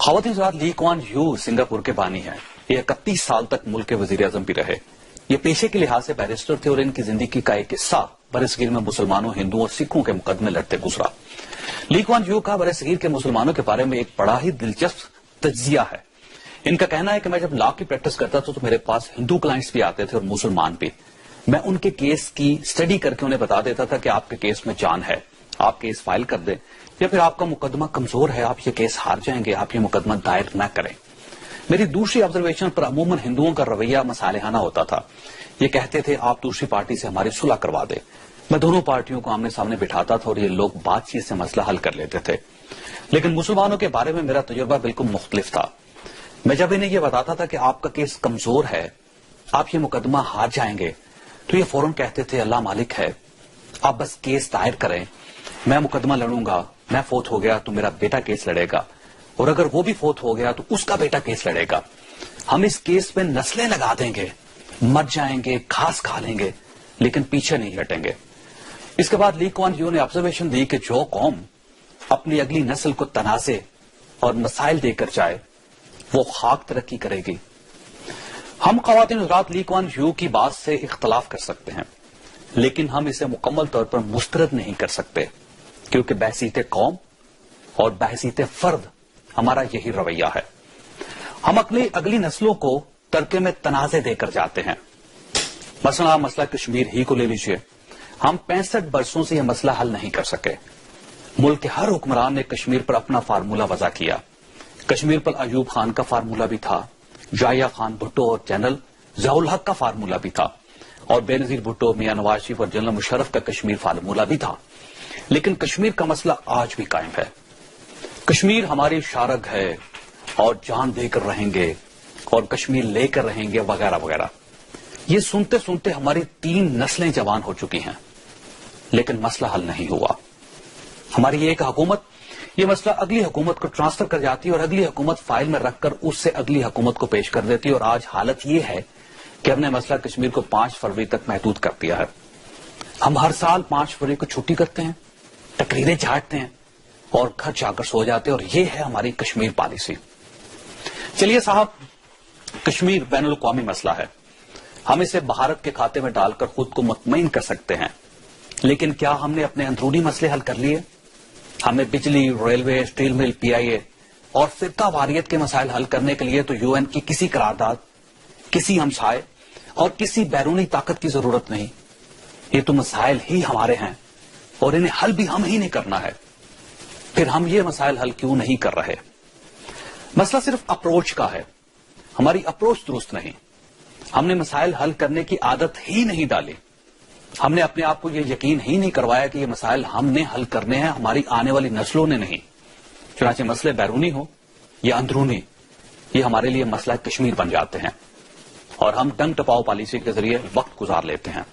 خواتین حضرات، لی کوان یو سنگاپور کے بانی ہیں. یہ 31 سال تک ملک کے وزیر اعظم بھی رہے. یہ پیشے کے لحاظ سے بیرسٹر تھے اور ان کی زندگی کا ایک حصہ برصغیر میں مسلمانوں، ہندوؤں اور سکھوں کے مقدمے لڑتے گزرا. لی کوان یو کا برصغیر کے مسلمانوں کے بارے میں ایک بڑا ہی دلچسپ تجزیہ ہے. ان کا کہنا ہے کہ میں جب لا کی پریکٹس کرتا تھا تو میرے پاس ہندو کلائنٹس بھی آتے تھے اور مسلمان بھی. میں ان کے کیس کی اسٹڈی کر کے انہیں بتا دیتا تھا کہ آپ کے کیس میں جان ہے، آپ کیس فائل کر دیں، یا پھر آپ کا مقدمہ کمزور ہے، آپ یہ کیس ہار جائیں گے، آپ یہ مقدمہ دائر نہ کریں. میری دوسری آبزرویشن پر عموماً ہندوؤں کا رویہ مصالحانہ ہوتا تھا. یہ کہتے تھے آپ دوسری پارٹی سے ہماری صلح کروا دیں. میں دونوں پارٹیوں کو آمنے سامنے بٹھاتا تھا اور یہ لوگ بات چیت سے مسئلہ حل کر لیتے تھے. لیکن مسلمانوں کے بارے میں میرا تجربہ بالکل مختلف تھا. میں جب انہیں یہ بتاتا تھا کہ آپ کا کیس کمزور ہے، آپ یہ مقدمہ ہار جائیں گے، تو یہ فوراً کہتے تھے اللہ مالک ہے، آپ بس کیس دائر کریں، میں مقدمہ لڑوں گا. میں فوت ہو گیا تو میرا بیٹا کیس لڑے گا، اور اگر وہ بھی فوت ہو گیا تو اس کا بیٹا کیس لڑے گا. ہم اس کیس میں نسلیں لگا دیں گے، مر جائیں گے، گھاس کھا لیں گے، لیکن پیچھے نہیں ہٹیں گے. اس کے بعد لی کوان یو نے آبزرویشن دی کہ جو قوم اپنی اگلی نسل کو تنازع اور مسائل دے کر جائے وہ خاک ترقی کرے گی. ہم خواتین حضرات لی کوان یو کی بات سے اختلاف کر سکتے ہیں، لیکن ہم اسے مکمل طور پر مسترد نہیں کر سکتے، کیونکہ بحثیت قوم اور بحثیت فرد ہمارا یہی رویہ ہے. ہم اگلی نسلوں کو ترکے میں تنازع دے کر جاتے ہیں. مثلا مسئلہ کشمیر ہی کو لے لیجئے. ہم 65 برسوں سے یہ مسئلہ حل نہیں کر سکے. ملک کے ہر حکمران نے کشمیر پر اپنا فارمولہ وضع کیا. کشمیر پر ایوب خان کا فارمولہ بھی تھا، یحییٰ خان بھٹو اور جنرل ضیاء الحق کا فارمولہ بھی تھا، اور بے نظیر بھٹو، میاں نواز شریف اور جنرل مشرف کا کشمیر فارمولہ بھی تھا. لیکن کشمیر کا مسئلہ آج بھی قائم ہے. کشمیر ہماری شارگ ہے اور جان دے کر رہیں گے اور کشمیر لے کر رہیں گے وغیرہ وغیرہ. یہ سنتے سنتے ہماری 3 نسلیں جوان ہو چکی ہیں، لیکن مسئلہ حل نہیں ہوا. ہماری ایک حکومت یہ مسئلہ اگلی حکومت کو ٹرانسفر کر جاتی ہے اور اگلی حکومت فائل میں رکھ کر اس سے اگلی حکومت کو پیش کر دیتی ہے. اور آج حالت یہ ہے کہ ہم نے مسئلہ کشمیر کو 5 فروری تک محدود کر دیا ہے. ہم ہر سال 5 فروری کو چھٹی کرتے ہیں، تقریریں جھاڑتے ہیں اور گھر جا کر سو جاتے ہیں، اور یہ ہے ہماری کشمیر پالیسی. چلیے صاحب، کشمیر بین الاقوامی مسئلہ ہے، ہم اسے بھارت کے کھاتے میں ڈال کر خود کو مطمئن کر سکتے ہیں. لیکن کیا ہم نے اپنے اندرونی مسئلے حل کر لیے؟ ہمیں بجلی، ریلوے، اسٹیل مل، پی آئی اے اور فرقہ واریت کے مسائل حل کرنے کے لیے تو یو این کی کسی قرارداد، کسی ہمسائے اور کسی بیرونی طاقت کی ضرورت نہیں. یہ تو مسائل ہی ہمارے ہیں اور انہیں حل بھی ہم ہی نے کرنا ہے. پھر ہم یہ مسائل حل کیوں نہیں کر رہے؟ مسئلہ صرف اپروچ کا ہے، ہماری اپروچ درست نہیں. ہم نے مسائل حل کرنے کی عادت ہی نہیں ڈالی. ہم نے اپنے آپ کو یہ یقین ہی نہیں کروایا کہ یہ مسائل ہم نے حل کرنے ہیں، ہماری آنے والی نسلوں نے نہیں. چنانچہ مسئلے بیرونی ہو یا اندرونی، یہ ہمارے لیے مسئلہ کشمیر بن جاتے ہیں اور ہم ڈنگ ٹپاؤ پالیسی کے ذریعے وقت گزار لیتے ہیں.